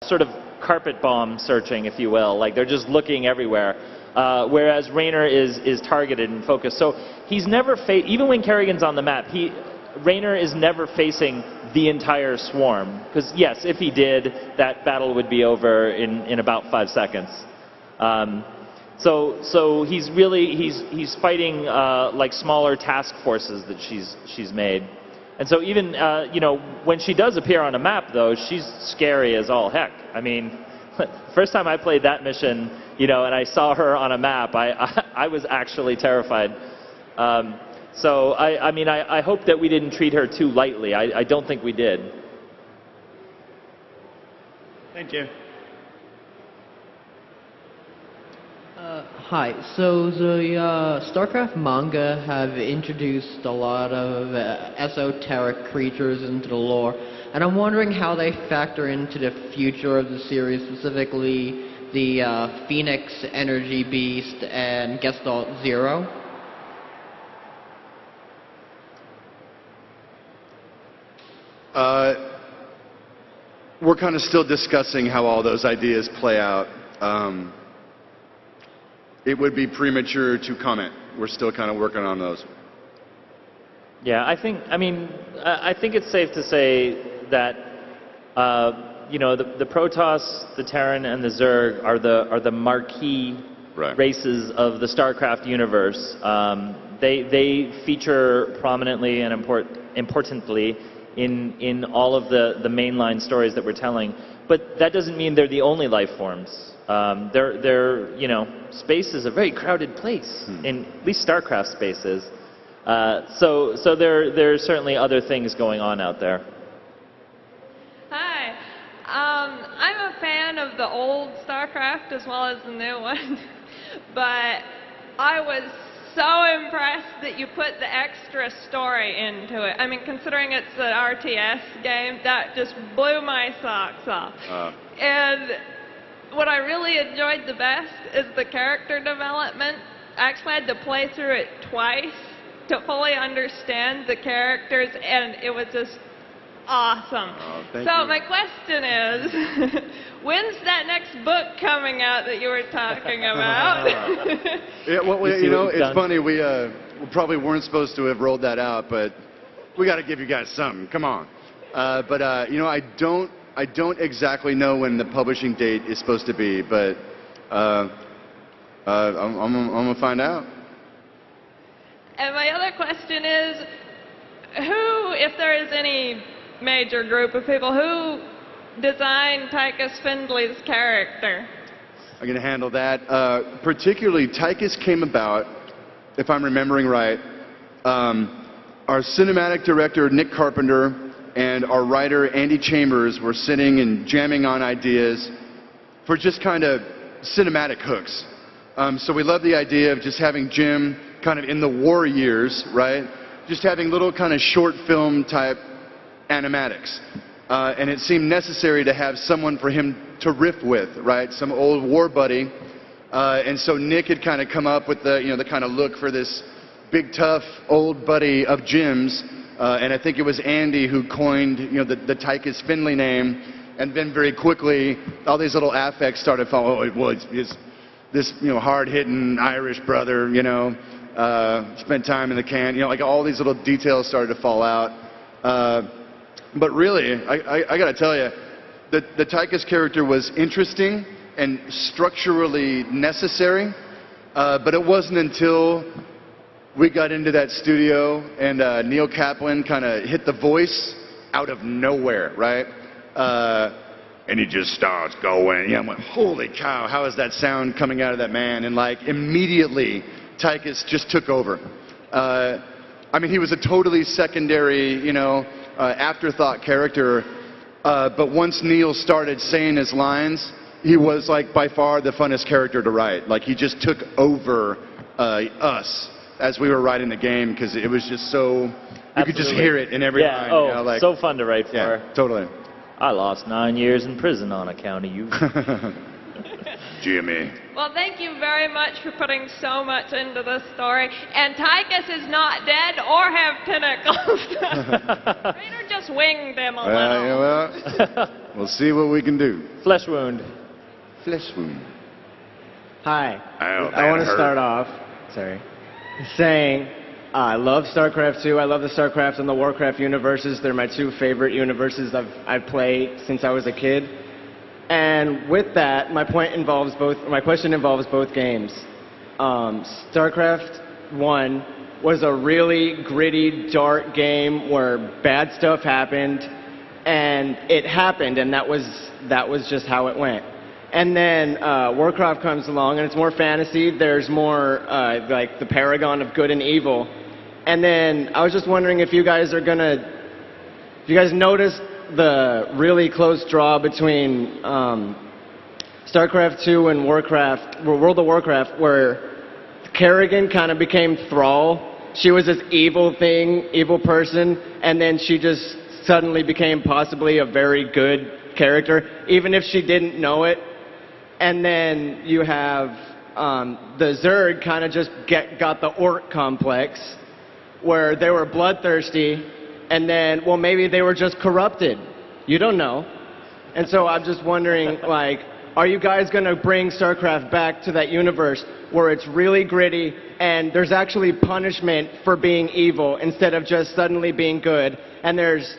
sort of carpet bomb searching, if you will. Like they're just looking everywhere. Whereas Raynor is targeted and focused. So he's never even when Kerrigan's on the map, Raynor is never facing the entire swarm. Because yes, if he did, that battle would be over in about 5 seconds. So he's fighting like smaller task forces that she's made. And so even when she does appear on a map, though, she's scary as all heck. I mean, first time I played that mission, and I saw her on a map, I was actually terrified. So I hope that we didn't treat her too lightly. I don't think we did. Thank you. Hi. So the Starcraft manga have introduced a lot of esoteric creatures into the lore, and I'm wondering how they factor into the future of the series, specifically the Phoenix Energy Beast and Gestalt Zero. We're kind of still discussing how all those ideas play out. It would be premature to comment. We're still kind of working on those. Yeah, I think it's safe to say that the Protoss, the Terran, and the Zerg are the marquee races of the Starcraft universe. They feature prominently and importantly in all of the mainline stories that we're telling. But that doesn't mean they're the only life forms. Space is a very crowded place, in at least Starcraft space is. So there's certainly other things going on out there. Hi. I'm a fan of the old Starcraft as well as the new one, but I was so impressed that you put the extra story into it. I mean, considering it's an RTS game, that just blew my socks off. And what I really enjoyed the best is the character development. I actually had to play through it twice to fully understand the characters, and it was just awesome. Thank so you. my question is, when's that next book coming out that you were talking about? Yeah, well, it's funny. We probably weren't supposed to have rolled that out, but we got to give you guys something. Come on. I don't exactly know when the publishing date is supposed to be, but I'm gonna find out. And my other question is, who, if there is any major group of people, who designed Tychus Findley's character? I'm gonna handle that. Particularly, Tychus came about, if I'm remembering right, our cinematic director, Nick Carpenter, and our writer, Andy Chambers, were sitting and jamming on ideas for just kind of cinematic hooks. So we love the idea of just having Jim kind of in the war years, right? Just having little kind of short film type animatics. And it seemed necessary to have someone for him to riff with, right? Some old war buddy. And so Nick had kind of come up with the kind of look for this big, tough, old buddy of Jim's. And I think it was Andy who coined, the Tychus Findley name, and then very quickly all these little affects started following. Oh, well, it's this hard-hitting Irish brother, spent time in the can, like all these little details started to fall out. But really, I got to tell you, the Tychus character was interesting and structurally necessary, but it wasn't until we got into that studio and Neil Kaplan kind of hit the voice out of nowhere, right? And he just starts going. Yeah, I'm like, holy cow, how is that sound coming out of that man? And like immediately, Tychus just took over. He was a totally secondary, afterthought character. But once Neil started saying his lines, he was like by far the funnest character to write. Like he just took over us as we were writing the game, because it was just so, you could just hear it in every line. So fun to write for. Yeah, totally. I lost 9 years in prison on account of you. Jimmy. Well, thank you very much for putting so much into this story. And Tychus is not dead or have tentacles. Raider just winged him a little. Yeah, well, we'll see what we can do. Flesh wound. Flesh wound. Hi. Ow, I want that to hurt. start off, saying I love StarCraft 2. I love the StarCraft and the Warcraft universes. They're my two favorite universes I've played since I was a kid. And with that, my question involves both games. StarCraft 1 was a really gritty, dark game where bad stuff happened, and it happened, and that was just how it went. And then Warcraft comes along, and it's more fantasy. There's more like the paragon of good and evil. And then I was just wondering if you guys noticed the really close draw between StarCraft 2 and World of Warcraft, where Kerrigan kind of became Thrall. She was this evil person, and then she just suddenly became possibly a very good character, even if she didn't know it. And then you have the Zerg kind of just got the Orc complex, where they were bloodthirsty, and then, well, maybe they were just corrupted. You don't know. And so I'm just wondering, like, are you guys going to bring StarCraft back to that universe where it's really gritty and there's actually punishment for being evil instead of just suddenly being good, and there's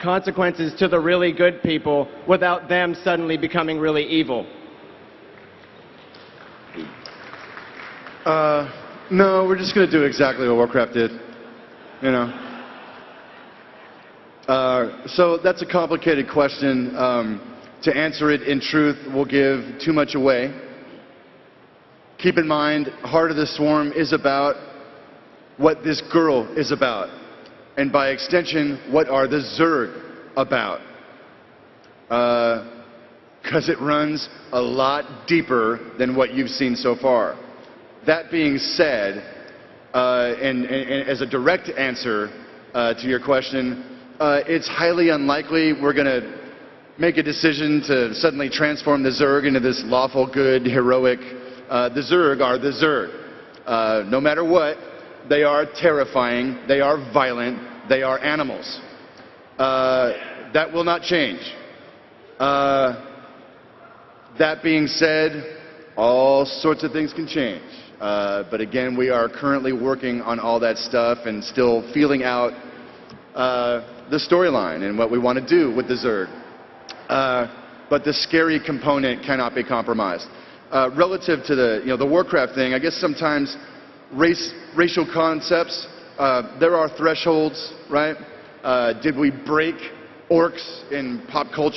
consequences to the really good people without them suddenly becoming really evil? No, we're just going to do exactly what Warcraft did. You know. So that's a complicated question. To answer it in truth will give too much away. Keep in mind, Heart of the Swarm is about what this girl is about. And by extension, what are the Zerg about? Because it runs a lot deeper than what you've seen so far. That being said, and as a direct answer to your question, it's highly unlikely we're going to make a decision to suddenly transform the Zerg into this lawful, good, heroic. The Zerg are the Zerg. No matter what, they are terrifying, they are violent, they are animals. That will not change. That being said, all sorts of things can change. But again, we are currently working on all that stuff and still feeling out the storyline and what we want to do with the Zerg. But the scary component cannot be compromised. Relative to the Warcraft thing, I guess sometimes racial concepts, there are thresholds, right? Did we break orcs in pop culture?